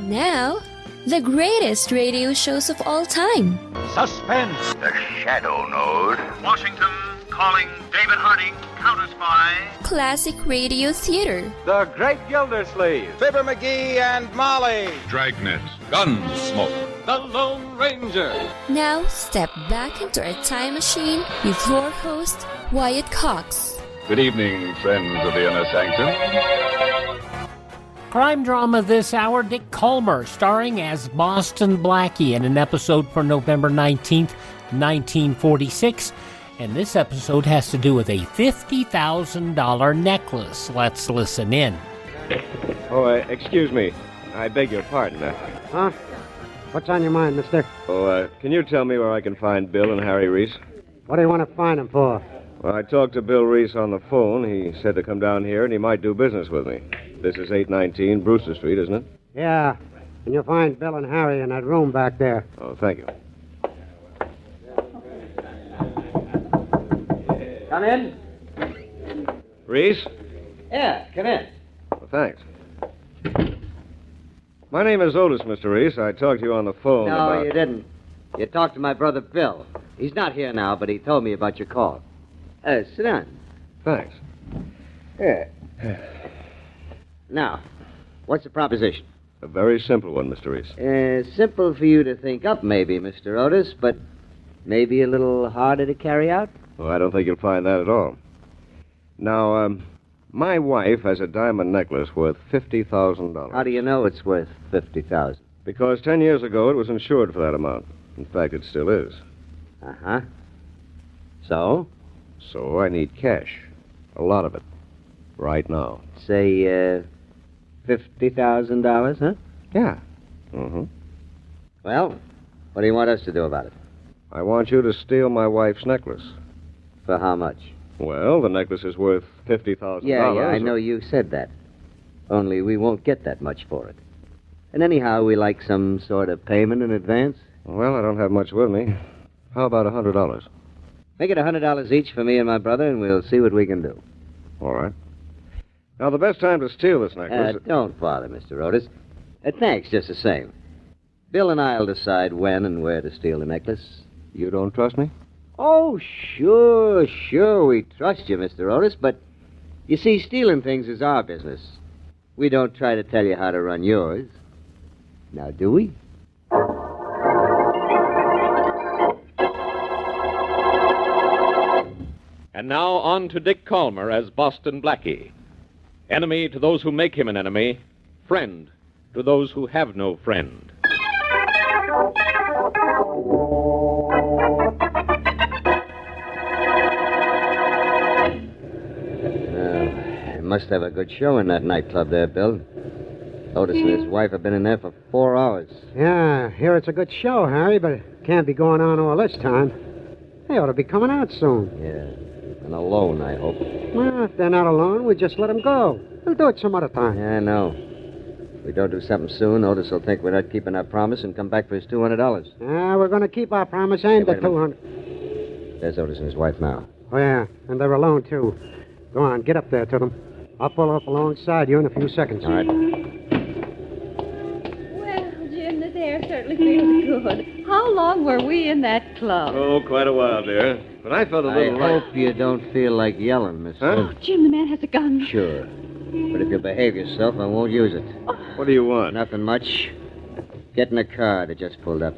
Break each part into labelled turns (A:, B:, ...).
A: Now, the greatest radio shows of all time.
B: Suspense.
C: The Shadow Node.
D: Washington calling David Harding, counter-spy.
A: Classic radio theater.
B: The Great Gildersleeve.
E: Fibber McGee and Molly.
F: Dragnet. Gunsmoke.
B: The Lone Ranger.
A: Now, step back into a time machine with your host, Wyatt Cox.
F: Good evening, friends of the Inner Sanctum.
G: Crime drama this hour, Dick Kollmar, starring as Boston-Blackie in an episode for November 19th, 1946. And this episode has to do with a $50,000 necklace. Let's listen in.
H: Oh, excuse me. I beg your pardon.
I: Huh? What's on your mind, mister?
H: Can you tell me where I can find Bill and Harry Reese?
I: What do you want to find him for?
H: Well, I talked to Bill Reese on the phone. He said to come down here and he might do business with me. This is 819 Brewster Street, isn't it?
I: Yeah. And you'll find Bill and Harry in that room back there.
H: Oh, thank you.
J: Come in.
H: Reese?
J: Yeah, come in.
H: Well, thanks. My name is Otis, Mr. Reese. I talked to you on the phone
J: No, you didn't. You talked to my brother Bill. He's not here now, but he told me about your call. Sit down.
H: Thanks.
J: Yeah. Now, what's the proposition?
H: A very simple one, Mr. Reese.
J: Simple for you to think up, maybe, Mr. Otis, but maybe a little harder to carry out?
H: Well, I don't think you'll find that at all. Now, my wife has a diamond necklace worth $50,000.
J: How do you know it's worth $50,000?
H: Because 10 years ago it was insured for that amount. In fact, it still is.
J: Uh-huh. So?
H: So I need cash. A lot of it. Right now.
J: Say, $50,000, huh?
H: Yeah. Mm-hmm.
J: Well, what do you want us to do about it?
H: I want you to steal my wife's necklace.
J: For how much?
H: Well, the necklace is worth $50,000.
J: Yeah, I know you said that. Only we won't get that much for it. And anyhow, we like some sort of payment in advance.
H: Well, I don't have much with me. How about $100?
J: Make it $100 each for me and my brother, and we'll see what we can do.
H: All right. Now, the best time to steal this necklace...
J: Don't bother, Mr. Otis. Thanks, just the same. Bill and I'll decide when and where to steal the necklace.
H: You don't trust me?
J: Oh, sure, we trust you, Mr. Otis, but you see, stealing things is our business. We don't try to tell you how to run yours. Now, do we?
K: And now on to Dick Kollmar as Boston-Blackie. Enemy to those who make him an enemy, friend to those who have no friend.
J: You must have a good show in that nightclub there, Bill. Otis and his wife have been in there for 4 hours.
I: Yeah, hear it's a good show, Harry, but it can't be going on all this time. They ought to be coming out soon.
J: Yeah, and alone, I hope.
I: Well, if they're not alone, we just let them go. We'll do it some other time.
J: Yeah, I know. If we don't do something soon, Otis will think we're not keeping our promise and come back for his $200.
I: Yeah, we're going to keep our promise and the 200.
J: There's Otis and his wife now.
I: Oh, yeah, and they're alone, too. Go on, get up there to them. I'll pull up alongside you in a few seconds.
J: All right.
L: Well, Jim, this air certainly feels good. How long were we in that club?
H: Oh, quite a while, dear. But I felt a little...
J: I hope you don't feel like yelling, miss.
H: Huh?
L: Oh, Jim, the man has a gun.
J: Sure. But if you behave yourself, I won't use it.
H: What do you want?
J: Nothing much. Get in the car that just pulled up.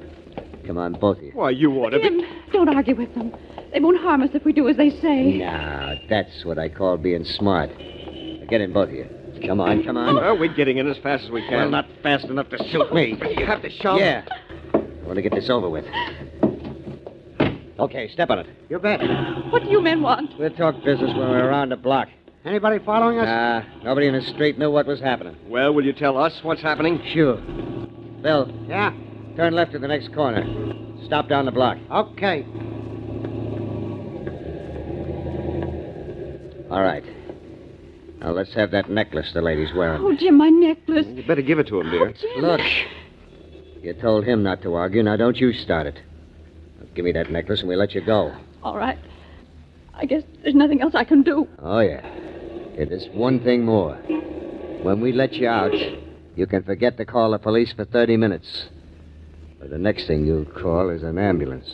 J: Come on, both of you.
H: Why, you ought to be...
L: Jim, don't argue with them. They won't harm us if we do as they say.
J: Now, that's what I call being smart. Now, get in, both of you. Come on.
H: Well, we're getting in as fast as we can.
J: Well, not fast enough to suit me.
H: But you have to shove.
J: Yeah. I want to get this over with. Okay, step on it.
I: You bet.
L: What do you men want?
J: We'll talk business when we're around the block.
I: Anybody following us?
J: Nobody in the street knew what was happening.
H: Well, will you tell us what's happening?
J: Sure. Bill.
I: Yeah?
J: Turn left at the next corner. Stop down the block.
I: Okay.
J: All right. Now, let's have that necklace the lady's wearing.
L: Oh, Jim, my necklace.
H: You better give it to him, dear.
L: Oh, Jim.
J: Look. You told him not to argue. Now, don't you start it. Now, give me that necklace and we'll let you go.
L: All right. I guess there's nothing else I can do.
J: Oh, yeah. Okay, there's one thing more. When we let you out, you can forget to call the police for 30 minutes. But the next thing you'll call is an ambulance.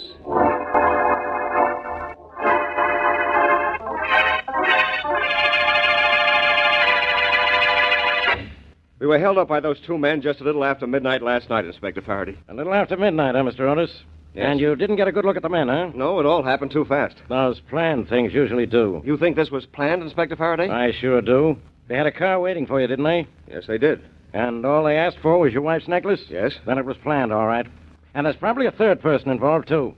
H: We were held up by those two men just a little after midnight last night, Inspector Faraday.
M: A little after midnight, huh, Mr. Otis?
H: Yes.
M: And you didn't get a good look at the men, huh?
H: No, it all happened too fast.
M: Those planned things usually do.
H: You think this was planned, Inspector Faraday?
M: I sure do. They had a car waiting for you, didn't they?
H: Yes, they did.
M: And all they asked for was your wife's necklace?
H: Yes.
M: Then it was planned, all right. And there's probably a third person involved, too.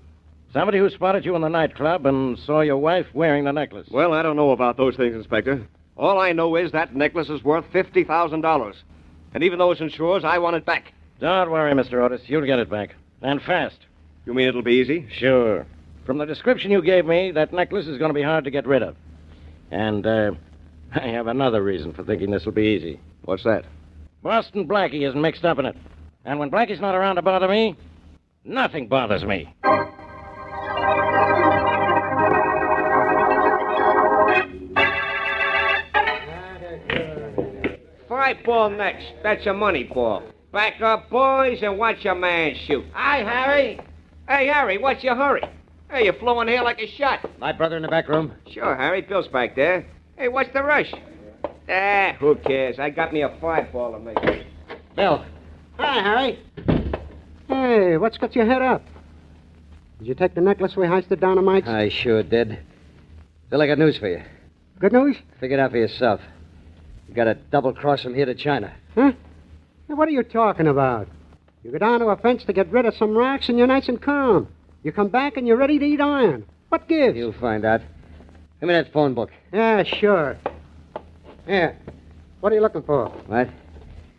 M: Somebody who spotted you in the nightclub and saw your wife wearing the necklace.
H: Well, I don't know about those things, Inspector. All I know is that necklace is worth $50,000. And even though it's insured, I want it back.
M: Don't worry, Mr. Otis. You'll get it back. And fast.
H: You mean it'll be easy?
M: Sure. From the description you gave me, that necklace is going to be hard to get rid of. And, I have another reason for thinking this will be easy.
H: What's that?
M: Boston-blackie isn't mixed up in it. And when Blackie's not around to bother me, nothing bothers me.
E: Five ball next. That's a money ball. Back up, boys, and watch your man shoot. Hi, Harry. Hey, Harry, what's your hurry? Hey, you're flowing here like a shot.
J: My brother in the back room?
E: Sure, Harry. Bill's back there. Hey, what's the rush? Who cares? I got me a 5-ball to make.
J: Bill.
I: Hi, Harry. Hey, what's got your head up? Did you take the necklace we heisted down to Mike's?
J: I sure did. Bill, I got news for you.
I: Good news?
J: Figure it out for yourself. You got a double cross from here to China.
I: Huh? Hey, what are you talking about? You go down to a fence to get rid of some rocks and you're nice and calm. You come back and you're ready to eat iron. What gives?
J: You'll find out. Give me that phone book.
I: Yeah, sure. Here. What are you looking for?
J: What?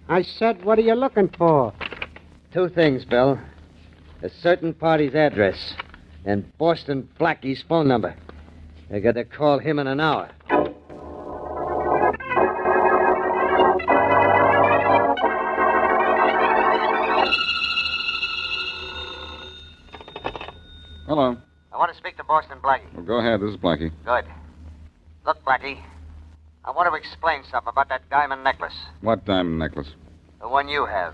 I: I said, what are you looking for?
J: Two things, Bill. A certain party's address and Boston-Blackie's phone number. I got to call him in an hour.
F: Hello.
J: I want to speak to Boston-Blackie.
F: Well, go ahead. This is Blackie.
J: Good. Look, Blackie, I want to explain something about that diamond necklace.
F: What diamond necklace?
J: The one you have.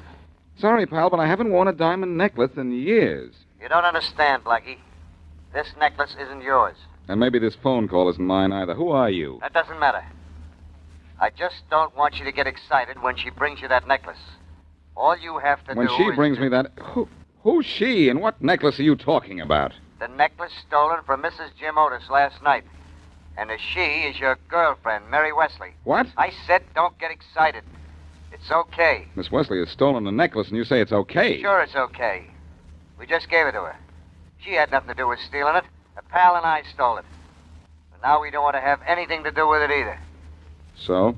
F: Sorry, pal, but I haven't worn a diamond necklace in years.
J: You don't understand, Blackie. This necklace isn't yours.
F: And maybe this phone call isn't mine either. Who are you?
J: That doesn't matter. I just don't want you to get excited when she brings you that necklace. All you have to
F: When
J: do
F: she
J: is
F: brings
J: to...
F: me that... Who's she, and what necklace are you talking about?
J: The necklace stolen from Mrs. Jim Otis last night. And the she is your girlfriend, Mary Wesley.
F: What?
J: I said don't get excited. It's okay.
F: Miss Wesley has stolen the necklace, and you say it's okay?
J: Sure it's okay. We just gave it to her. She had nothing to do with stealing it. A pal and I stole it. But now we don't want to have anything to do with it either.
F: So?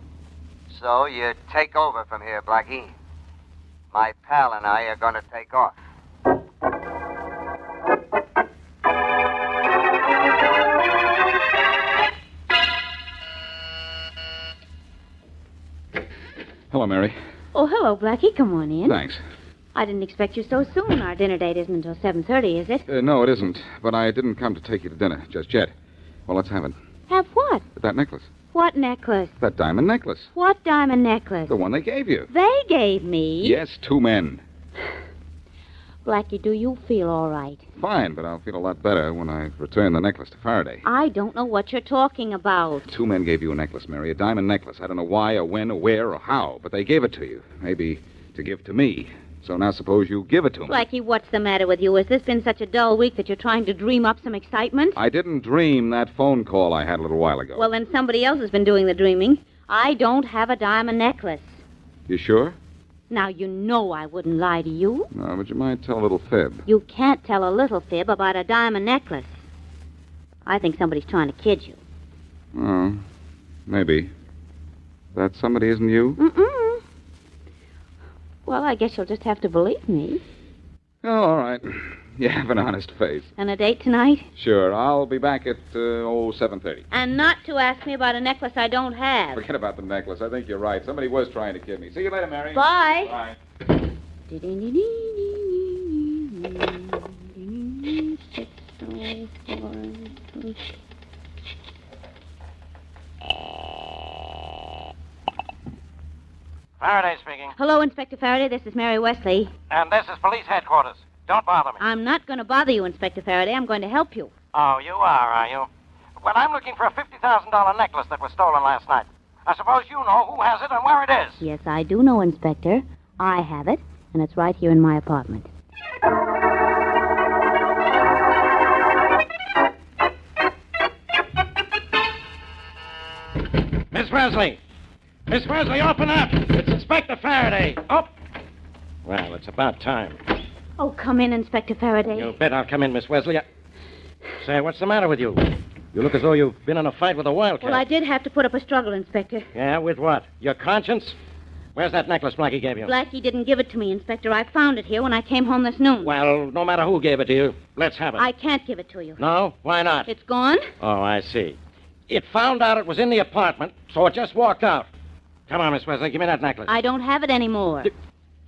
J: So you take over from here, Blackie. My pal and I are going to take off.
F: Hello, Mary.
L: Oh, hello, Blackie. Come on in.
F: Thanks.
L: I didn't expect you so soon. Our dinner date isn't until 7:30, is it?
F: No, it isn't. But I didn't come to take you to dinner just yet. Well, let's have it.
L: Have what?
F: That necklace.
L: What necklace?
F: That diamond necklace.
L: What diamond necklace?
F: The one they gave you.
L: They gave me?
F: Yes, two men.
L: Blackie, do you feel all right?
F: Fine, but I'll feel a lot better when I return the necklace to Faraday.
L: I don't know what you're talking about.
F: Two men gave you a necklace, Mary, a diamond necklace. I don't know why or when or where or how, but they gave it to you. Maybe to give to me. So now suppose you give it to me.
L: Blackie, what's the matter with you? Has this been such a dull week that you're trying to dream up some excitement?
F: I didn't dream that phone call I had a little while ago.
L: Well, then somebody else has been doing the dreaming. I don't have a diamond necklace.
F: You sure?
L: Now, you know I wouldn't lie to you.
F: No, but you might tell a little fib.
L: You can't tell a little fib about a diamond necklace. I think somebody's trying to kid you.
F: Oh, maybe. That somebody isn't you?
L: Mm-mm. Well, I guess you'll just have to believe me.
F: Oh, all right. You have an honest face.
L: And a date tonight?
F: Sure. I'll be back at, 7:30.
L: And not to ask me about a necklace I don't have.
F: Forget about the necklace. I think you're right. Somebody was trying to kid me. See you later, Mary.
L: Bye.
F: Bye.
M: Faraday speaking.
L: Hello, Inspector Faraday. This is Mary Wesley.
M: And this is police headquarters. Don't bother me.
L: I'm not going to bother you, Inspector Faraday. I'm going to help you.
M: Oh, you are you? Well, I'm looking for a $50,000 necklace that was stolen last night. I suppose you know who has it and where it is.
L: Yes, I do know, Inspector. I have it, and it's right here in my apartment.
M: Miss Wesley! Miss Wesley, open up! It's Inspector Faraday. Oh! Well, it's about time.
L: Oh, come in, Inspector Faraday.
M: You bet I'll come in, Miss Wesley. Say, what's the matter with you? You look as though you've been in a fight with a wildcat.
L: Well, I did have to put up a struggle, Inspector.
M: Yeah, with what? Your conscience? Where's that necklace Blackie gave you?
L: Blackie didn't give it to me, Inspector. I found it here when I came home this noon.
M: Well, no matter who gave it to you, let's have it.
L: I can't give it to you.
M: No? Why not?
L: It's gone?
M: Oh, I see. It found out it was in the apartment, so it just walked out. Come on, Miss Wesley, give me that necklace.
L: I don't have it anymore.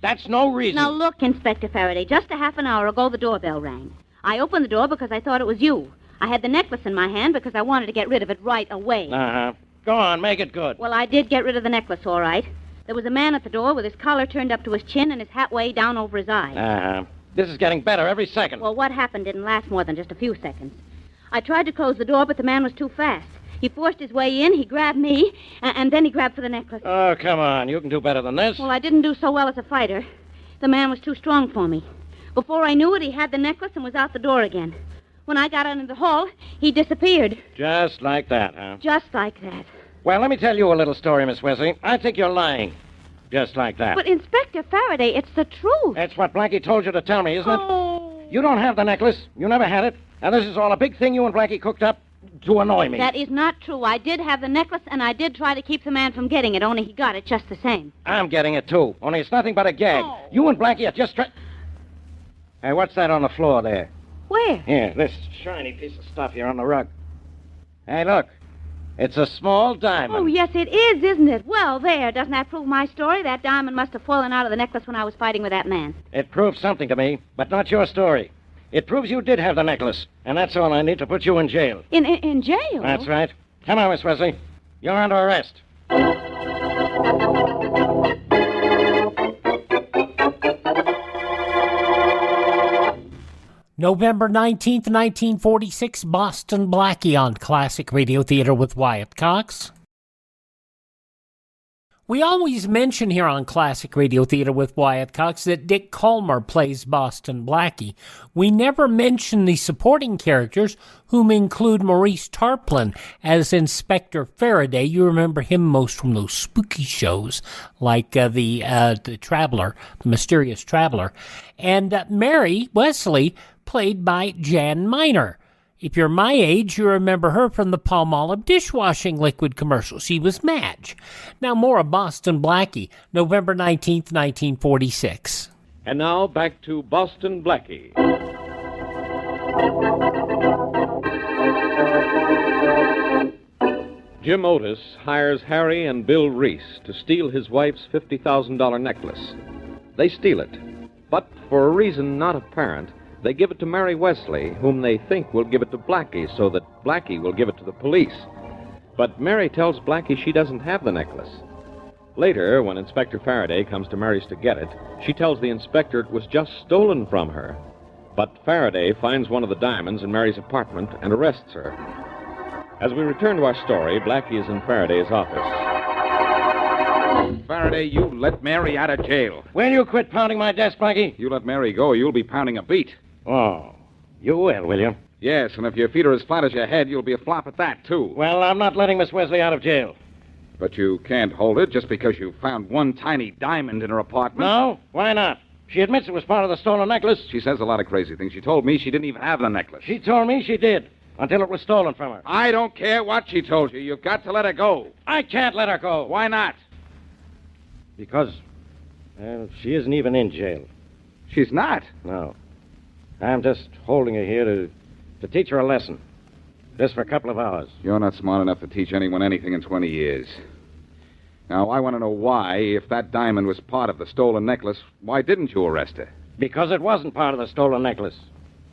M: That's no reason.
L: Now, look, Inspector Faraday, just a half an hour ago, the doorbell rang. I opened the door because I thought it was you. I had the necklace in my hand because I wanted to get rid of it right away.
M: Uh-huh. Go on, make it good.
L: Well, I did get rid of the necklace, all right. There was a man at the door with his collar turned up to his chin and his hat way down over his eyes.
M: Uh-huh. This is getting better every second.
L: Well, what happened didn't last more than just a few seconds. I tried to close the door, but the man was too fast. He forced his way in, he grabbed me, and then he grabbed for the necklace.
M: Oh, come on. You can do better than this.
L: Well, I didn't do so well as a fighter. The man was too strong for me. Before I knew it, he had the necklace and was out the door again. When I got out into the hall, he disappeared.
M: Just like that, huh?
L: Just like that.
M: Well, let me tell you a little story, Miss Wesley. I think you're lying. Just like that.
L: But, Inspector Faraday, it's the truth.
M: That's what Blackie told you to tell me, isn't it?
L: Oh.
M: You don't have the necklace. You never had it. And this is all a big thing you and Blackie cooked up to annoy me.
L: That is not true. I did have the necklace, and I did try to keep the man from getting it, only he got it just the same.
M: I'm getting it, too. Only it's nothing but a gag.
L: Oh.
M: You and Blackie are just Hey, what's that on the floor there?
L: Where?
M: Here, this shiny piece of stuff here on the rug. Hey, look. It's a small diamond.
L: Oh, yes, it is, isn't it? Well, there. Doesn't that prove my story? That diamond must have fallen out of the necklace when I was fighting with that man.
M: It proves something to me, but not your story. It proves you did have the necklace, and that's all I need to put you in jail.
L: In jail?
M: That's right. Come on, Miss Wesley. You're under arrest.
G: November 19th, 1946, Boston Blackie on Classic Radio Theater with Wyatt Cox. We always mention here on Classic Radio Theater with Wyatt Cox that Dick Kollmar plays Boston Blackie. We never mention the supporting characters, whom include Maurice Tarplin as Inspector Faraday. You remember him most from those spooky shows like the Traveler, the Mysterious Traveler. And Mary Wesley, played by Jan Miner. If you're my age, you remember her from the Palmolive dishwashing liquid commercial. She was Madge. Now more of Boston Blackie, November 19th, 1946.
K: And now back to Boston Blackie. Jim Otis hires Harry and Bill Reese to steal his wife's $50,000 necklace. They steal it, but for a reason not apparent, they give it to Mary Wesley, whom they think will give it to Blackie so that Blackie will give it to the police. But Mary tells Blackie she doesn't have the necklace. Later, when Inspector Faraday comes to Mary's to get it, she tells the inspector it was just stolen from her. But Faraday finds one of the diamonds in Mary's apartment and arrests her. As we return to our story, Blackie is in Faraday's office.
F: Faraday, you let Mary out of jail.
M: Will you quit pounding my desk, Blackie?
F: You let Mary go, you'll be pounding a beat.
M: Oh, you will you?
F: Yes, and if your feet are as flat as your head, you'll be a flop at that, too.
M: Well, I'm not letting Miss Wesley out of jail.
F: But you can't hold it just because you found one tiny diamond in her apartment.
M: No? Why not? She admits it was part of the stolen necklace.
F: She says a lot of crazy things. She told me she didn't even have the necklace.
M: She told me she did, until it was stolen from her.
F: I don't care what she told you. You've got to let her go.
M: I can't let her go.
F: Why not?
M: Because, she isn't even in jail.
F: She's not?
M: No. I'm just holding her here to teach her a lesson. Just for a couple of hours.
F: You're not smart enough to teach anyone anything in 20 years. Now, I want to know why, if that diamond was part of the stolen necklace, why didn't you arrest her?
M: Because it wasn't part of the stolen necklace.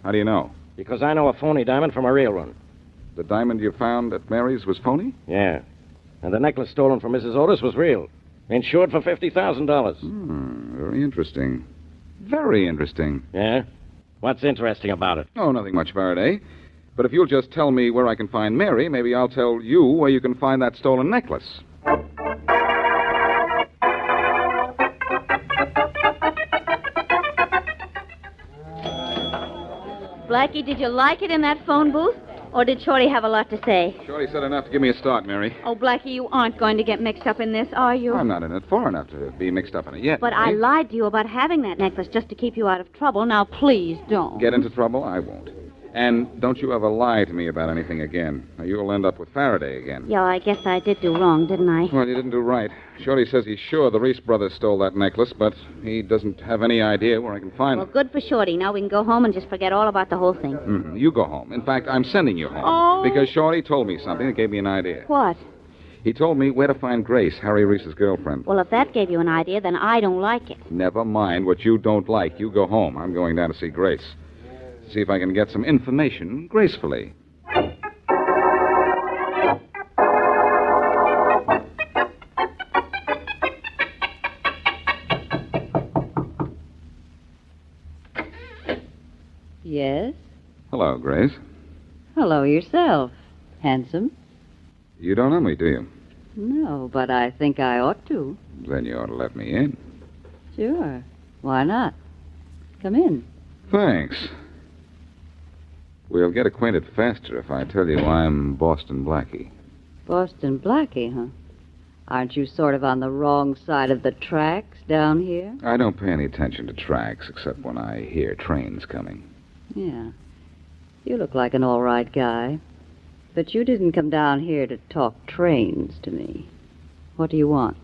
F: How do you know?
M: Because I know a phony diamond from a real one.
F: The diamond you found at Mary's was phony?
M: Yeah. And the necklace stolen from Mrs. Otis was real. Insured for $50,000.
F: Very interesting. Very interesting.
M: Yeah? What's interesting about it?
F: Oh, nothing much, Faraday. But if you'll just tell me where I can find Mary, maybe I'll tell you where you can find that stolen necklace.
L: Blackie, did you like it in that phone booth? Or did Shorty have a lot to say?
F: Shorty said enough to give me a start, Mary.
L: Oh, Blackie, you aren't going to get mixed up in this, are you?
F: I'm not in it far enough to be mixed up in it yet.
L: But
F: Mary.
L: I lied to you about having that necklace just to keep you out of trouble. Now, please don't.
F: Get into trouble? I won't. And don't you ever lie to me about anything again, or you'll end up with Faraday again.
L: Yeah, I guess I did do wrong, didn't I?
F: Well, you didn't do right. Shorty says he's sure the Reese brothers stole that necklace, but he doesn't have any idea where I can find
L: Well,
F: it.
L: good for Shorty. Now we can go home and just forget all about the whole thing.
F: Mm-hmm. You go home. In fact, I'm sending you home.
L: Oh.
F: Because Shorty told me something that gave me an idea.
L: What?
F: He told me where to find Grace, Harry Reese's girlfriend.
L: Well, if that gave you an idea, then I don't like it.
F: Never mind what you don't like. You go home. I'm going down to see Grace. See if I can get some information gracefully.
N: Yes?
F: Hello, Grace.
N: Hello yourself. Handsome?
F: You don't know me, do you?
N: No, but I think I ought to.
F: Then you ought to let me in.
N: Sure. Why not? Come in.
F: Thanks. We'll get acquainted faster if I tell you I'm Boston-Blackie.
N: Boston-Blackie, huh? Aren't you sort of on the wrong side of the tracks down here?
F: I don't pay any attention to tracks except when I hear trains coming.
N: Yeah. You look like an all right guy. But you didn't come down here to talk trains to me. What do you want?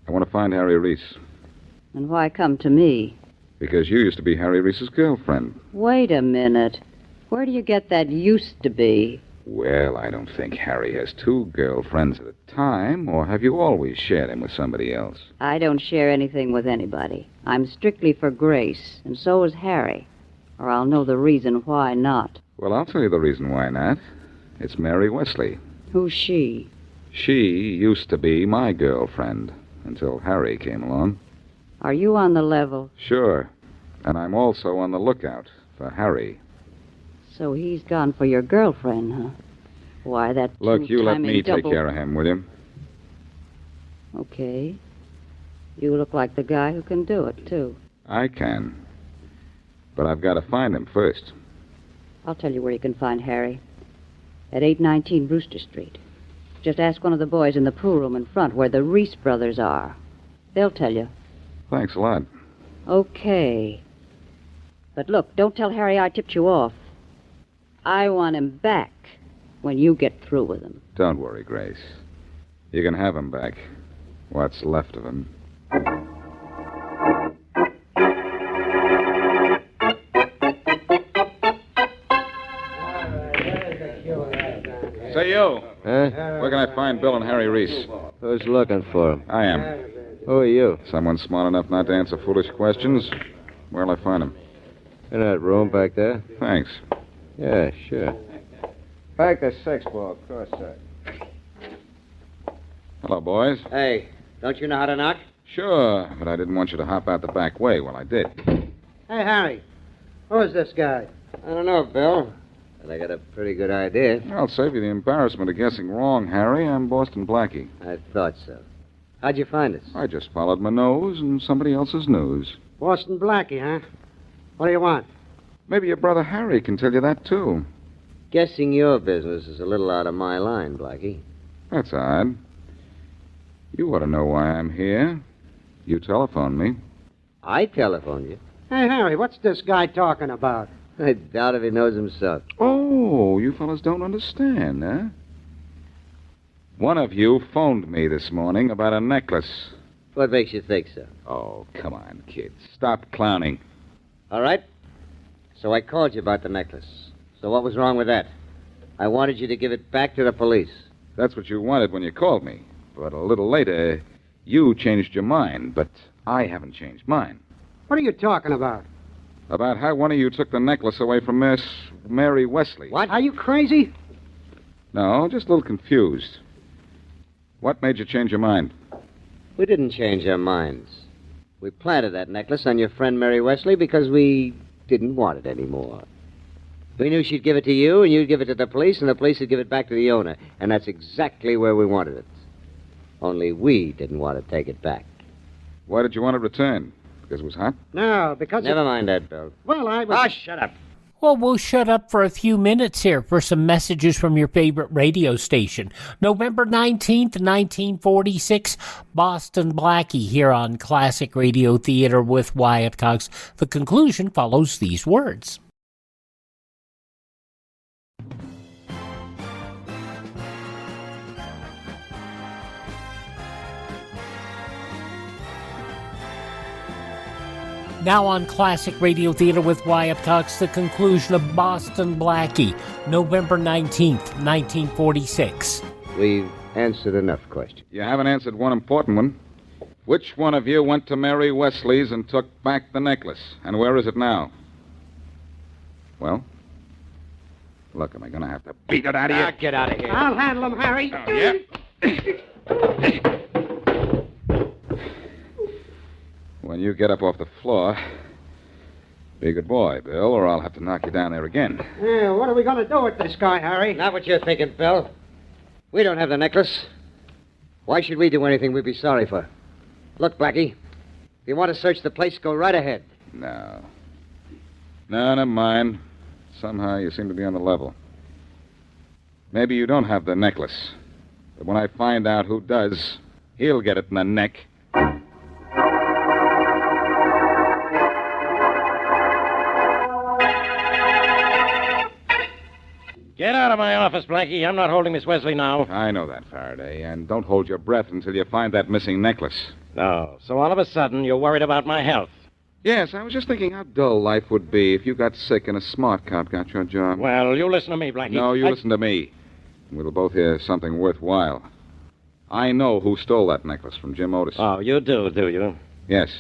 F: I want to find Harry Reese.
N: And why come to me?
F: Because you used to be Harry Reese's girlfriend.
N: Wait a minute. Where do you get that used to be?
F: Well, I don't think Harry has two girlfriends at a time, or have you always shared him with somebody else?
N: I don't share anything with anybody. I'm strictly for Grace, and so is Harry. Or I'll know the reason why not.
F: Well, I'll tell you the reason why not. It's Mary Wesley.
N: Who's she?
F: She used to be my girlfriend until Harry came along.
N: Are you on the level?
F: Sure. And I'm also on the lookout for Harry.
N: So he's gone for your girlfriend, huh? Why, that
F: Look, you let me
N: double...
F: take care of him, will you?
N: Okay. You look like the guy who can do it, too.
F: I can. But I've got to find him first.
N: I'll tell you where you can find Harry. At 819 Brewster Street. Just ask one of the boys in the pool room in front where the Reese brothers are. They'll tell you.
F: Thanks a lot.
N: Okay. But look, don't tell Harry I tipped you off. I want him back when you get through with him.
F: Don't worry, Grace. You can have him back. What's left of him. Say, you.
H: Huh?
F: Where can I find Bill and Harry Reese?
H: Who's looking for him?
F: I am.
H: Who are you?
F: Someone smart enough not to answer foolish questions. Where'll I find him?
H: In that room back there?
F: Thanks.
H: Yeah, sure.
E: Back the 6-ball, cross side.
F: Hello, boys.
J: Hey, don't you know how to knock?
F: Sure, but I didn't want you to hop out the back way. Well, I did.
I: Hey, Harry. Who is this guy?
J: I don't know, Bill. But I got a pretty good idea.
F: I'll save you the embarrassment of guessing wrong, Harry. I'm Boston-Blackie.
J: I thought so. How'd you find us?
F: I just followed my nose and somebody else's news.
I: Boston-Blackie, huh? What do you want?
F: Maybe your brother Harry can tell you that, too.
J: Guessing your business is a little out of my line, Blackie.
F: That's odd. You ought to know why I'm here. You telephoned me.
J: I telephoned you.
I: Hey, Harry, what's this guy talking about?
J: I doubt if he knows himself.
F: Oh, you fellas don't understand, huh? One of you phoned me this morning about a necklace.
J: What makes you think so?
F: Oh, come on, kids. Stop clowning.
J: All right. So I called you about the necklace. So what was wrong with that? I wanted you to give it back to the police.
F: That's what you wanted when you called me. But a little later, you changed your mind, but I haven't changed mine.
I: What are you talking about?
F: About how one of you took the necklace away from Miss Mary Wesley.
I: What? Are you crazy?
F: No, just a little confused. What made you change your mind?
J: We didn't change our minds. We planted that necklace on your friend Mary Wesley because we didn't want it anymore. We knew she'd give it to you, and you'd give it to the police, and the police would give it back to the owner. And that's exactly where we wanted it. Only we didn't want to take it back.
F: Why did you want it returned? Because it was hot?
I: No, because...
J: Never mind that, Bill.
I: Well, I was...
M: Oh, shut up.
G: Well, we'll shut up for a few minutes here for some messages from your favorite radio station. November 19th, 1946, Boston-Blackie here on Classic Radio Theater with Wyatt Cox. The conclusion follows these words. Now on Classic Radio Theater with Wyatt Cox, the conclusion of Boston-Blackie, November 19th, 1946.
H: We've answered enough questions.
F: You haven't answered one important one. Which one of you went to Mary Wesley's and took back the necklace? And where is it now? Well? Look, am I going to have to beat it out of you?
M: Get out of here.
I: I'll handle him, Harry.
F: Oh, yeah? When you get up off the floor, be a good boy, Bill, or I'll have to knock you down there again.
I: Yeah, what are we going to do with this guy, Harry?
J: Not what you're thinking, Bill. We don't have the necklace. Why should we do anything we'd be sorry for? Look, Blackie, if you want to search the place, go right ahead.
F: No. No, never mind. Somehow you seem to be on the level. Maybe you don't have the necklace. But when I find out who does, he'll get it in the neck.
M: Get out of my office, Blackie. I'm not holding Miss Wesley now.
F: I know that, Faraday. And don't hold your breath until you find that missing necklace.
M: No. So all of a sudden, you're worried about my health.
F: Yes, I was just thinking how dull life would be if you got sick and a smart cop got your job.
M: Well, you listen to me, Blackie.
F: No, you listen to me. We'll both hear something worthwhile. I know who stole that necklace from Jim Otis.
M: Oh, you do you?
F: Yes.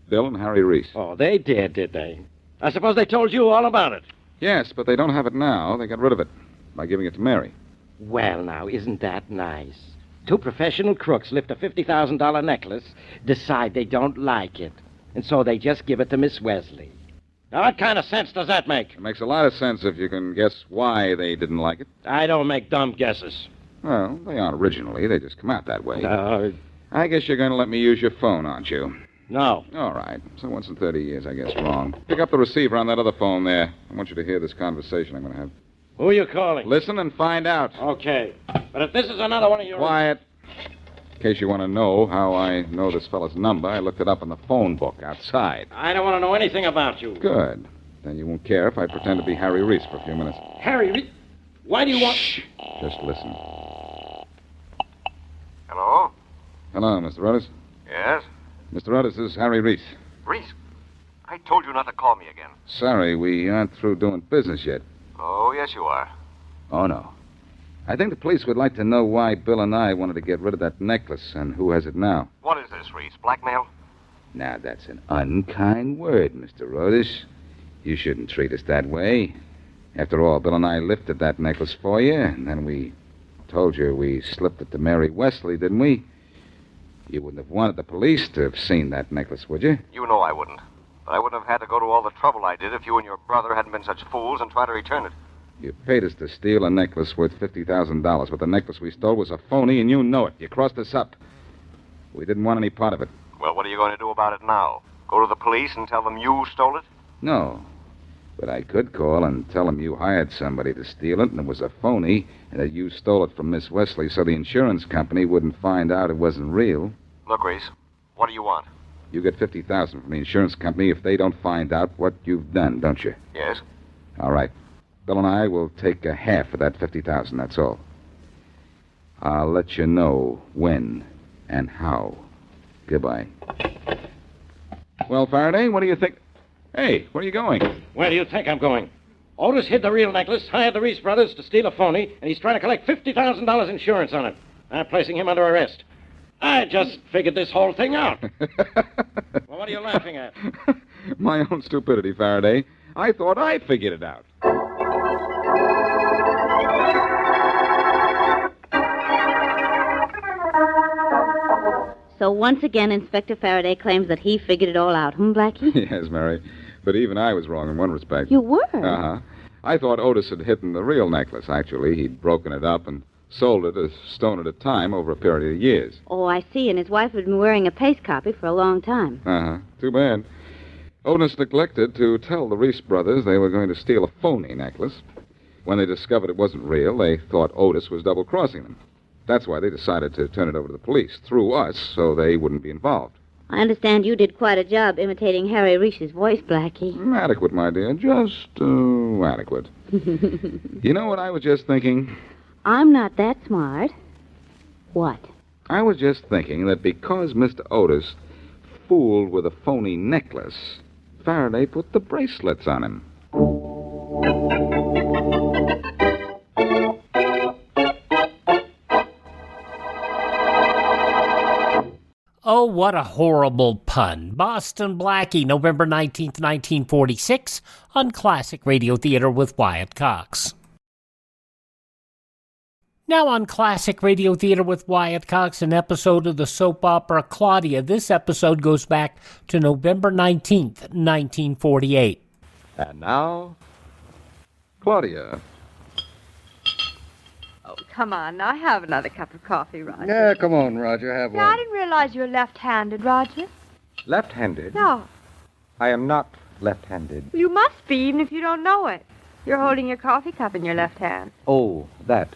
F: Bill and Harry Reese.
M: Oh, they did they? I suppose they told you all about it.
F: Yes, but they don't have it now. They got rid of it by giving it to Mary.
M: Well, now, isn't that nice? Two professional crooks lift a $50,000 necklace, decide they don't like it, and so they just give it to Miss Wesley. Now, what kind of sense does that make?
F: It makes a lot of sense if you can guess why they didn't like it.
M: I don't make dumb guesses.
F: Well, they aren't originally. They just come out that way.
M: No.
F: I guess you're going to let me use your phone, aren't you?
M: No.
F: All right. So once in 30 years, I guess wrong. Pick up the receiver on that other phone there. I want you to hear this conversation I'm going to have.
M: Who are you calling?
F: Listen and find out.
M: Okay. But if this is another one of your...
F: Wyatt. In case you want to know how I know this fellow's number, I looked it up in the phone book outside.
M: I don't want to know anything about you.
F: Good. Then you won't care if I pretend to be Harry Reese for a few minutes.
M: Harry Reese? Why do you want...
F: Shh. Just listen.
C: Hello?
F: Hello, Mr. Otis.
C: Yes?
F: Mr. Otis, this is Harry Reese.
C: Reese? I told you not to call me again.
F: Sorry, we aren't through doing business yet.
C: Oh, yes, you are.
F: Oh, no. I think the police would like to know why Bill and I wanted to get rid of that necklace and who has it now.
C: What is this, Reese? Blackmail?
F: Now, that's an unkind word, Mr. Otis. You shouldn't treat us that way. After all, Bill and I lifted that necklace for you, and then we told you we slipped it to Mary Wesley, didn't we? You wouldn't have wanted the police to have seen that necklace, would you?
C: You know I wouldn't. But I wouldn't have had to go to all the trouble I did if you and your brother hadn't been such fools and tried to return it.
F: You paid us to steal a necklace worth $50,000, but the necklace we stole was a phony, and you know it. You crossed us up. We didn't want any part of it.
C: Well, what are you going to do about it now? Go to the police and tell them you stole it?
F: No. But I could call and tell them you hired somebody to steal it, and it was a phony, and that you stole it from Miss Wesley so the insurance company wouldn't find out it wasn't real.
C: Look, Reese, what do you want?
F: You get $50,000 from the insurance company if they don't find out what you've done, don't you?
C: Yes.
F: All right. Bill and I will take a half of that $50,000, that's all. I'll let you know when and how. Goodbye. Well, Faraday, what do you think? Hey, where are you going?
M: Where do you think I'm going? Otis hid the real necklace, hired the Reese brothers to steal a phony, and he's trying to collect $50,000 insurance on it. I'm placing him under arrest. I just figured this whole thing out. Well, what are you laughing at?
F: My own stupidity, Faraday. I thought I figured it out.
L: So So once again, Inspector Faraday claims that he figured it all out, Blackie?
F: Yes, Mary. But even I was wrong in one respect.
L: You were?
F: Uh-huh. I thought Otis had hidden the real necklace, actually. He'd broken it up and sold it a stone at a time over a period of years.
L: Oh, I see. And his wife had been wearing a paste copy for a long time.
F: Uh-huh. Too bad. Otis neglected to tell the Reese brothers they were going to steal a phony necklace. When they discovered it wasn't real, they thought Otis was double-crossing them. That's why they decided to turn it over to the police, through us, so they wouldn't be involved.
L: I understand you did quite a job imitating Harry Reese's voice, Blackie.
F: Adequate, my dear. Just, adequate. You know what I was just thinking?
L: I'm not that smart. What?
F: I was just thinking that because Mr. Otis fooled with a phony necklace, Faraday put the bracelets on him.
G: Oh, what a horrible pun. Boston Blackie, November 19th, 1946, on Classic Radio Theater with Wyatt Cox. Now on Classic Radio Theater with Wyatt Cox, an episode of the soap opera Claudia. This episode goes back to November 19th, 1948.
K: And now, Claudia.
O: Oh, come on. Now have another cup of coffee, Roger.
H: Yeah, come on, Roger. Have
O: Yeah, I
H: one.
O: didn't realize you were left-handed, Roger.
K: Left-handed?
O: No.
K: I am not left-handed.
O: You must be, even if you don't know it. You're holding your coffee cup in your left hand.
K: Oh, that.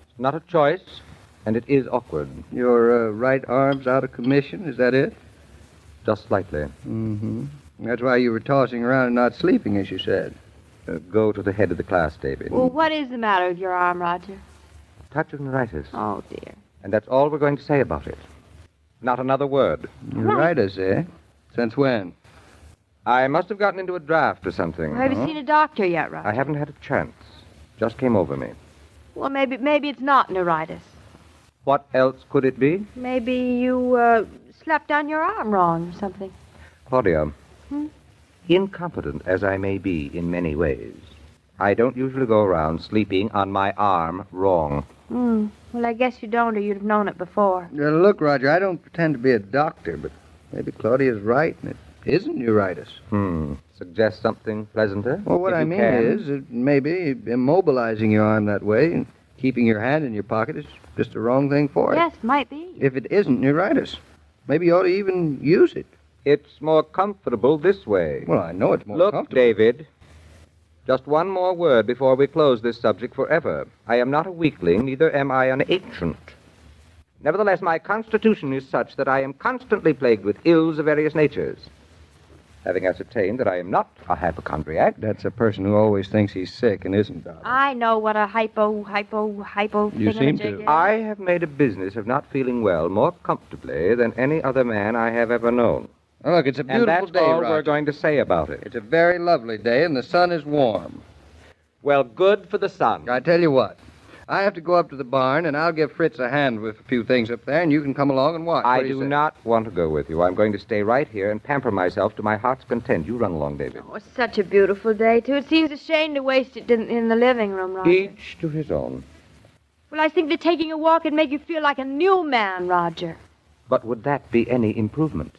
K: It's not a choice, and it is awkward.
H: Your right arm's out of commission, is that it?
K: Just slightly.
H: Mm-hmm. That's why you were tossing around and not sleeping, as you said.
K: Go to the head of the class, David.
O: Well, what is the matter with your arm, Roger?
K: Touch of neuritis.
O: Oh, dear.
K: And that's all we're going to say about it. Not another word.
H: Neuritis, eh? Since when?
K: I must have gotten into a draft or something.
O: Have you seen a doctor yet, Roger?
K: I haven't had a chance. Just came over me.
O: Well, maybe it's not neuritis.
K: What else could it be?
O: Maybe you slept on your arm wrong or something.
K: Claudia, incompetent as I may be in many ways, I don't usually go around sleeping on my arm wrong.
O: Well, I guess you don't, or you'd have known it before.
H: Look, Roger, I don't pretend to be a doctor, but maybe Claudia's right, and it isn't neuritis.
K: Suggest something pleasanter?
H: Well, what I mean is that maybe immobilizing your arm that way and keeping your hand in your pocket is just the wrong thing for it.
O: Yes, might be.
H: If it isn't neuritis, maybe you ought to even use it.
K: It's more comfortable this way.
H: Well, I know it's more
K: Look,
H: comfortable.
K: David, just one more word before we close this subject forever. I am not a weakling, neither am I an ancient. Nevertheless, my constitution is such that I am constantly plagued with ills of various natures. Having ascertained that I am not a hypochondriac...
H: That's a person who always thinks he's sick and isn't, darling.
O: I know what a hypo
H: You seem to.
O: is.
K: I have made a business of not feeling well more comfortably than any other man I have ever known.
H: Oh, look, it's a beautiful
K: and that's
H: day,
K: all
H: Roger.
K: we're going to say about it.
H: It's a very lovely day, and the sun is warm.
K: Well, good for the sun.
H: I tell you what. I have to go up to the barn, and I'll give Fritz a hand with a few things up there, and you can come along and watch.
K: I
H: What do you
K: do
H: say?
K: not want to go with you. I'm going to stay right here and pamper myself to my heart's content. You run along, David.
O: Oh, it's such a beautiful day, too. It seems a shame to waste it in the living room, Roger.
K: Each to his own.
O: Well, I think that taking a walk would make you feel like a new man, Roger.
K: But would that be any improvement?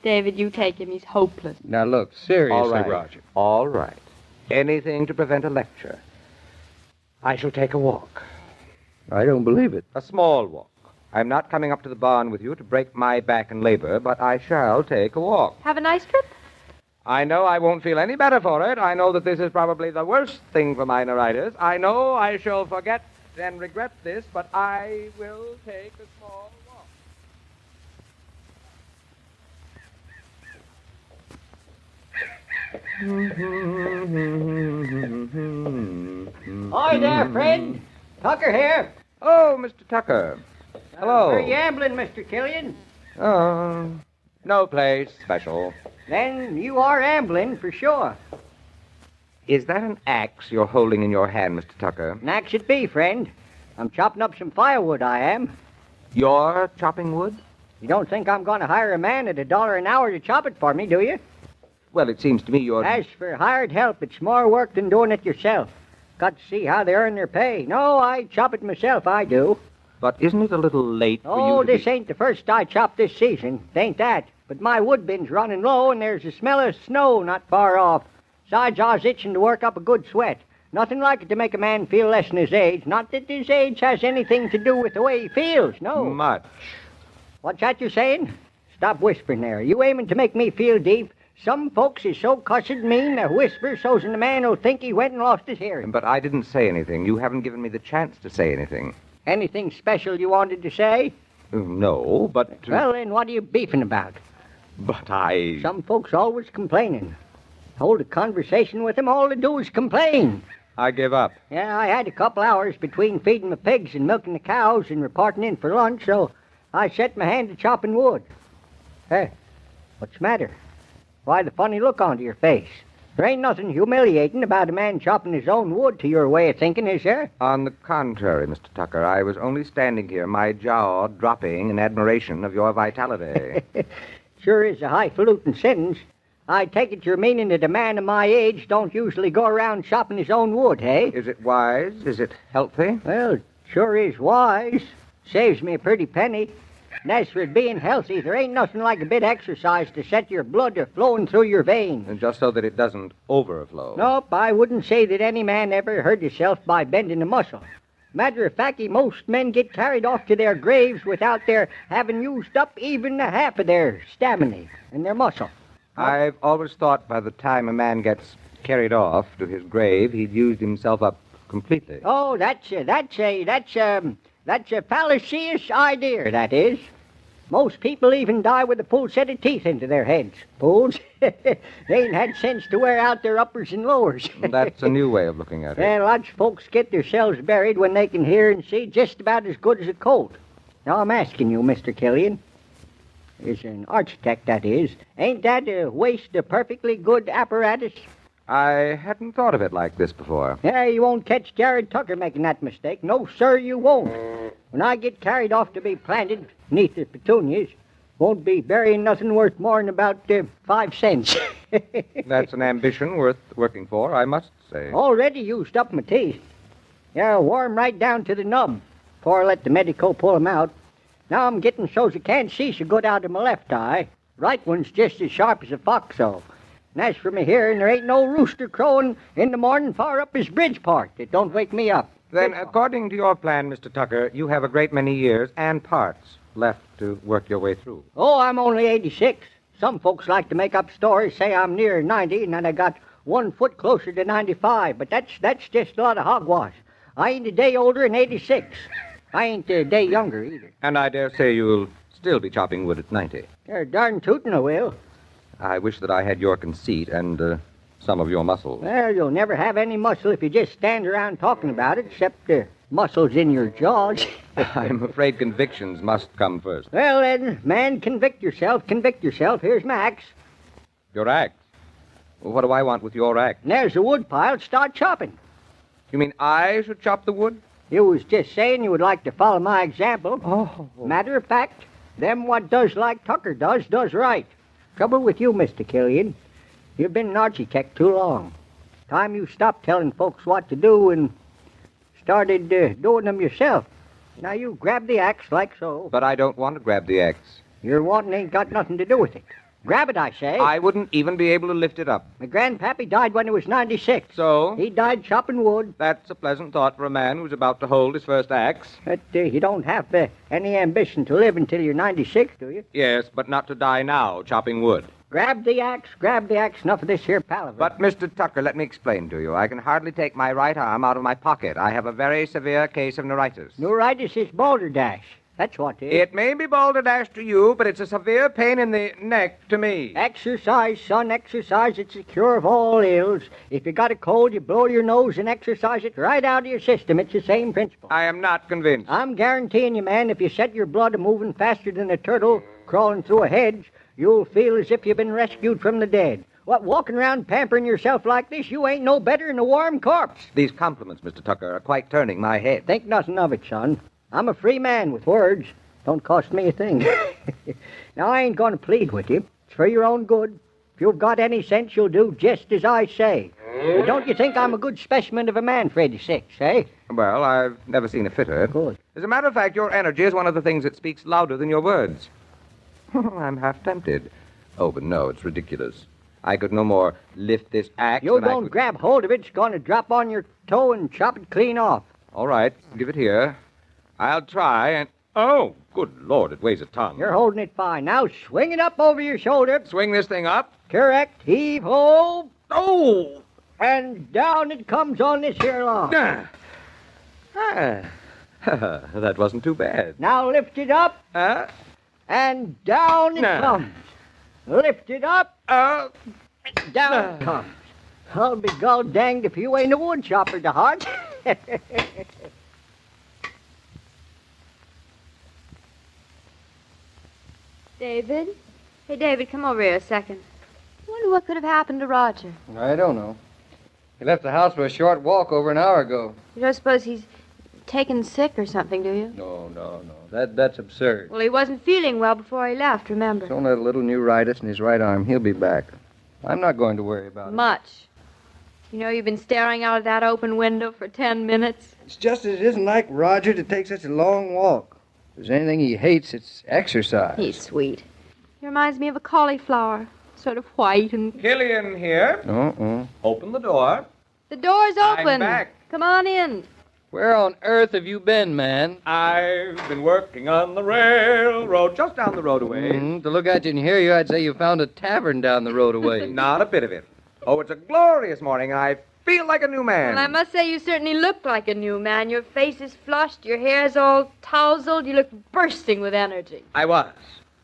O: David, you take him. He's hopeless.
H: Now, look, seriously,
K: All right,
H: Roger.
K: All right. Anything to prevent a lecture. I shall take a walk.
H: I don't believe it.
K: A small walk. I'm not coming up to the barn with you to break my back and labor, but I shall take a walk.
O: Have a nice trip?
K: I know I won't feel any better for it. I know that this is probably the worst thing for my neuritis. I know I shall forget and regret this, but I will take a small walk.
P: Hi there, friend. Tucker here.
K: Oh, Mr. Tucker. Hello.
P: Where you ambling, Mr. Killian?
K: Oh, no place special.
P: Then you are ambling for sure.
K: Is that an axe you're holding in your hand, Mr. Tucker?
P: An axe it be, friend. I'm chopping up some firewood, I am.
K: You're chopping wood?
P: You don't think I'm going to hire a man at $1 an hour to chop it for me, do you?
K: Well, it seems to me you're...
P: As for hired help, it's more work than doing it yourself. Got to see how they earn their pay. No, I chop it myself, I do.
Q: But isn't it a little late for
P: Oh,
Q: you to
P: this ain't the first I chopped this season. It ain't that. But my wood bin's running low, and there's a smell of snow not far off. Besides, I was itching to work up a good sweat. Nothing like it to make a man feel less than his age. Not that his age has anything to do with the way he feels, no.
Q: Much.
P: What's that you saying? Stop whispering there. You aiming to make me feel deep? Some folks is so cussed mean they whisper so's the man will think he went and lost his hearing.
Q: But I didn't say anything. You haven't given me the chance to say anything.
P: Anything special you wanted to say?
Q: No, but...
P: Well, then, what are you beefing about?
Q: But I...
P: Some folks always complaining. Hold a conversation with them, all they do is complain.
Q: I give up.
P: Yeah, I had a couple hours between feeding the pigs and milking the cows and reporting in for lunch, so I set my hand to chopping wood. Hey, what's the matter? Why the funny look onto your face? There ain't nothing humiliating about a man chopping his own wood to your way of thinking, is there?
Q: On the contrary, Mr. Tucker, I was only standing here, my jaw dropping in admiration of your vitality.
P: Sure is a highfalutin sentence. I take it you're meaning that a man of my age don't usually go around chopping his own wood, hey?
Q: Is it wise? Is it healthy?
P: Well, it sure is wise. Saves me a pretty penny. And as for it being healthy, there ain't nothing like a bit of exercise to set your blood flowing through your veins.
Q: And just so that it doesn't overflow.
P: Nope, I wouldn't say that any man ever hurt himself by bending a muscle. Matter of fact, most men get carried off to their graves without their having used up even the half of their stamina and their muscle.
Q: I've always thought by the time a man gets carried off to his grave, he'd used himself up completely.
P: Oh, that's a fallacious idea, that is. Most people even die with a full set of teeth into their heads. Fools. They ain't had sense to wear out their uppers and lowers.
Q: That's a new way of looking at it.
P: Well, lots of folks get themselves buried when they can hear and see just about as good as a colt. Now, I'm asking you, Mr. Killian, as an architect, that is, ain't that a waste of perfectly good apparatus?
Q: I hadn't thought of it like this before.
P: Yeah, you won't catch Jared Tucker making that mistake. No, sir, you won't. When I get carried off to be planted neath the petunias, won't be burying nothing worth more'n about 5 cents.
Q: That's an ambition worth working for, I must say.
P: Already used up my teeth. Yeah, wore 'em right down to the nub before I let the medico pull 'em out. Now I'm getting so's I can't see so good out of my left eye. Right one's just as sharp as a foxhole. And as for me hearing, there ain't no rooster crowing in the morning far up his Bridgeport. It don't wake me up.
Q: Then, according to your plan, Mr. Tucker, you have a great many years and parts left to work your way through.
P: Oh, I'm only 86. Some folks like to make up stories, say I'm near 90, and then I got 1 foot closer to 95. But that's just a lot of hogwash. I ain't a day older than 86. I ain't a day younger, either.
Q: And I dare say you'll still be chopping wood at 90.
P: You're darn tootin' I will.
Q: I wish that I had your conceit and some of your muscles.
P: Well, you'll never have any muscle if you just stand around talking about it, except the muscles in your jaws.
Q: I'm afraid convictions must come first.
P: Well, then, man, convict yourself. Here's my axe.
Q: Your axe? What do I want with your axe?
P: And there's a wood pile. Start chopping.
Q: You mean I should chop the wood?
P: You was just saying you would like to follow my example.
Q: Oh.
P: Matter of fact, them what does like Tucker does right. Trouble with you, Mr. Killian, you've been an architect too long. Time you stopped telling folks what to do and started doing them yourself. Now you grab the axe like so.
Q: But I don't want to grab the axe.
P: Your wanting ain't got nothing to do with it. Grab it, I say.
Q: I wouldn't even be able to lift it up.
P: My grandpappy died when he was 96.
Q: So?
P: He died chopping wood.
Q: That's a pleasant thought for a man who's about to hold his first axe.
P: But you don't have any ambition to live until you're 96, do you?
Q: Yes, but not to die now, chopping wood.
P: Grab the axe. Enough of this here palaver.
Q: But, Mr. Tucker, let me explain to you. I can hardly take my right arm out of my pocket. I have a very severe case of neuritis.
P: Neuritis is balderdash. That's what it is.
Q: It may be balderdash to you, but it's a severe pain in the neck to me.
P: Exercise, son, exercise. It's the cure of all ills. If you got a cold, you blow your nose and exercise it right out of your system. It's the same principle.
Q: I am not convinced.
P: I'm guaranteeing you, man, if you set your blood a-moving faster than a turtle crawling through a hedge, you'll feel as if you've been rescued from the dead. What, walking around pampering yourself like this, you ain't no better than a warm corpse.
Q: These compliments, Mr. Tucker, are quite turning my head.
P: Think nothing of it, son. I'm a free man with words. Don't cost me a thing. Now, I ain't going to plead with you. It's for your own good. If you've got any sense, you'll do just as I say. Don't you think I'm a good specimen of a man for 86, eh?
Q: Well, I've never seen a fitter.
P: Good.
Q: As a matter of fact, your energy is one of the things that speaks louder than your words. I'm half tempted. Oh, but no, it's ridiculous. I could no more lift this axe
P: You
Q: than I
P: don't
Q: could...
P: grab hold of it, it's going to drop on your toe and chop it clean off.
Q: All right, give it here. I'll try and... Oh, good Lord, it weighs a ton.
P: You're holding it fine. Now swing it up over your shoulder.
Q: Swing this thing up?
P: Correct. Heave ho. Oh! And down it comes on this here log.
Q: That wasn't too bad.
P: Now lift it up. And down it comes. Lift it up. Down it comes. I'll be gol danged if you ain't a wood chopper to heart.
O: David? Hey, David, come over here a second. I wonder what could have happened to Roger.
R: I don't know. He left the house for a short walk over an hour ago.
O: You don't suppose he's taken sick or something, do you?
R: No. That's absurd.
O: Well, he wasn't feeling well before he left, remember?
R: It's only a little neuritis in his right arm. He'll be back. I'm not going to worry about it.
O: Much. You know, you've been staring out of that open window for 10 minutes.
R: It's just that it isn't like Roger to take such a long walk. If there's anything he hates, it's exercise.
O: He's sweet. He reminds me of a cauliflower. Sort of white and...
Q: Killian here. Open the door.
O: The door's open.
Q: I'm back.
O: Come on in.
R: Where on earth have you been, man?
Q: I've been working on the railroad just down the road away.
R: To look at you and hear you, I'd say you found a tavern down the road away.
Q: Not a bit of it. Oh, it's a glorious morning. I feel like a new man.
O: Well, I must say you certainly look like a new man. Your face is flushed, your hair's all tousled. You look bursting with energy.
Q: I was.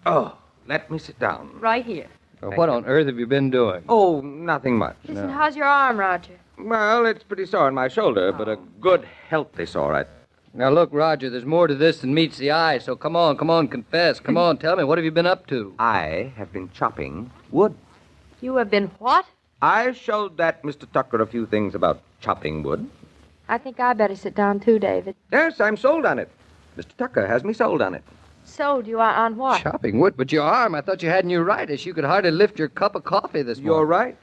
Q: Oh, let me sit down.
O: Right here.
R: What on earth have you been doing?
Q: Oh, nothing much.
O: Listen, how's your arm, Roger?
Q: Well, it's pretty sore in my shoulder, but a good, healthy sore.
R: Now, look, Roger, there's more to this than meets the eye, so come on, confess. Come on, tell me, what have you been up to?
Q: I have been chopping wood.
O: You have been what?
Q: I showed that Mr. Tucker a few things about chopping wood.
O: I think I better sit down, too, David.
Q: Yes, I'm sold on it. Mr. Tucker has me sold on it.
O: Sold you on what?
R: Chopping wood, but your arm, I thought you had neuritis. You could hardly lift your cup of coffee this morning.
Q: You're right.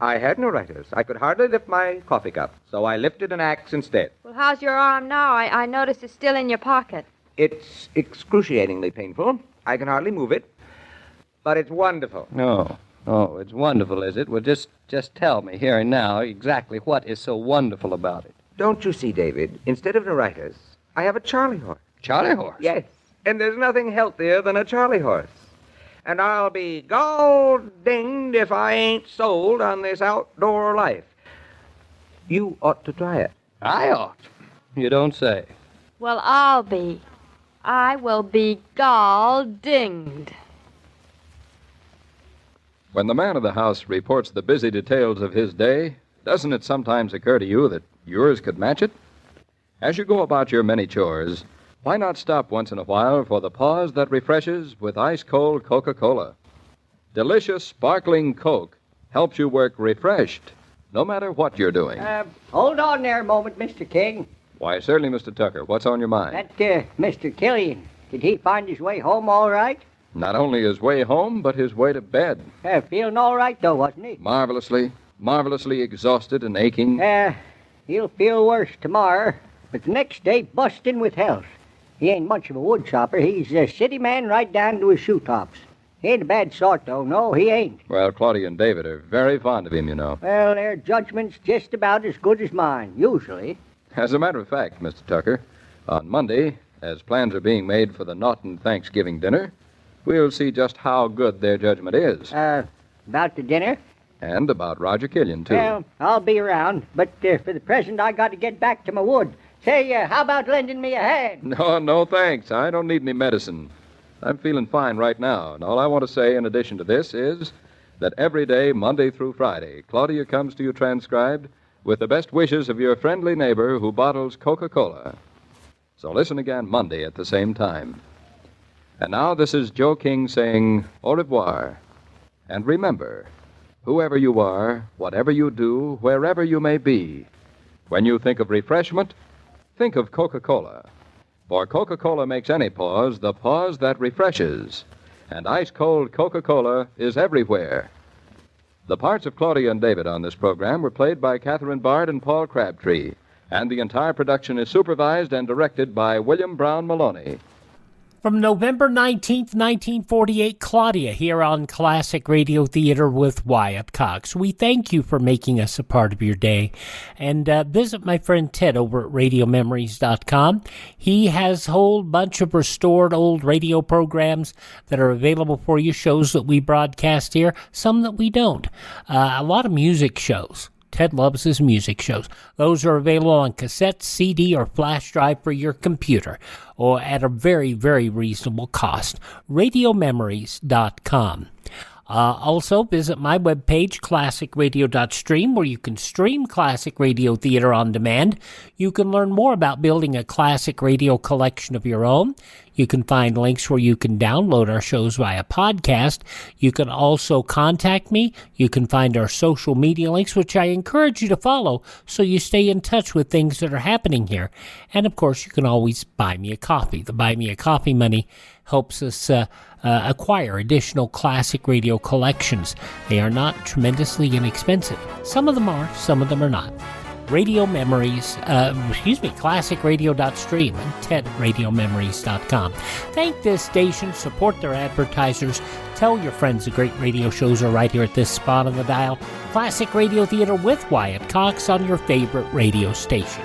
Q: I had neuritis. I could hardly lift my coffee cup, so I lifted an axe instead.
O: Well, how's your arm now? I noticed it's still in your pocket.
Q: It's excruciatingly painful. I can hardly move it, but it's wonderful.
R: No. Oh, it's wonderful, is it? Well, just tell me here and now exactly what is so wonderful about it.
Q: Don't you see, David? Instead of neuritis, I have a Charlie horse.
R: Charlie horse?
Q: Yes. And there's nothing healthier than a Charlie horse. And I'll be gall-dinged if I ain't sold on this outdoor life. You ought to try it.
R: I ought? You don't say.
O: Well, I will be gall-dinged.
S: When the man of the house reports the busy details of his day, doesn't it sometimes occur to you that yours could match it? As you go about your many chores, why not stop once in a while for the pause that refreshes with ice-cold Coca-Cola? Delicious, sparkling Coke helps you work refreshed, no matter what you're doing.
P: Hold on there a moment, Mr. King.
S: Why, certainly, Mr. Tucker. What's on your mind?
P: That, Mr. Killian, did he find his way home all right?
S: Not only his way home, but his way to bed.
P: Feeling all right, though, wasn't he?
S: Marvelously exhausted and aching.
P: He'll feel worse tomorrow, but the next day busting with health. He ain't much of a wood chopper. He's a city man right down to his shoe tops. He ain't a bad sort, though. No, he ain't.
S: Well, Claudia and David are very fond of him, you know.
P: Well, their judgment's just about as good as mine, usually.
S: As a matter of fact, Mr. Tucker, on Monday, as plans are being made for the Naughton Thanksgiving dinner, we'll see just how good their judgment is.
P: About the dinner?
S: And about Roger Killian, too.
P: Well, I'll be around, but for the present, I got to get back to my wood. Say, how about lending me a hand?
S: No, thanks. I don't need any medicine. I'm feeling fine right now, and all I want to say in addition to this is that every day, Monday through Friday, Claudia comes to you transcribed with the best wishes of your friendly neighbor who bottles Coca-Cola. So listen again Monday at the same time. And now this is Joe King saying au revoir. And remember, whoever you are, whatever you do, wherever you may be, when you think of refreshment, think of Coca-Cola. For Coca-Cola makes any pause the pause that refreshes. And ice-cold Coca-Cola is everywhere. The parts of Claudia and David on this program were played by Catherine Bard and Paul Crabtree, and the entire production is supervised and directed by William Brown Maloney.
G: From November 19th, 1948, Claudia here on Classic Radio Theater with Wyatt Cox. We thank you for making us a part of your day. And visit my friend Ted over at RadioMemories.com. He has a whole bunch of restored old radio programs that are available for you, shows that we broadcast here, some that we don't. A lot of music shows. Ted loves his music shows. Those are available on cassette, CD, or flash drive for your computer, or at a very, very reasonable cost. RadioMemories.com. Also, visit my webpage, classicradio.stream, where you can stream Classic Radio Theater on demand. You can learn more about building a classic radio collection of your own. You can find links where you can download our shows via podcast. You can also contact me. You can find our social media links, which I encourage you to follow so you stay in touch with things that are happening here. And, of course, you can always buy me a coffee. The Buy Me a Coffee money helps us acquire additional classic radio collections. They are not tremendously inexpensive. Some of them are, some of them are not. Radio Memories, classicradio.stream and TedRadioMemories.com. Thank this station, support their advertisers, tell your friends the great radio shows are right here at this spot on the dial. Classic Radio Theater with Wyatt Cox on your favorite radio station.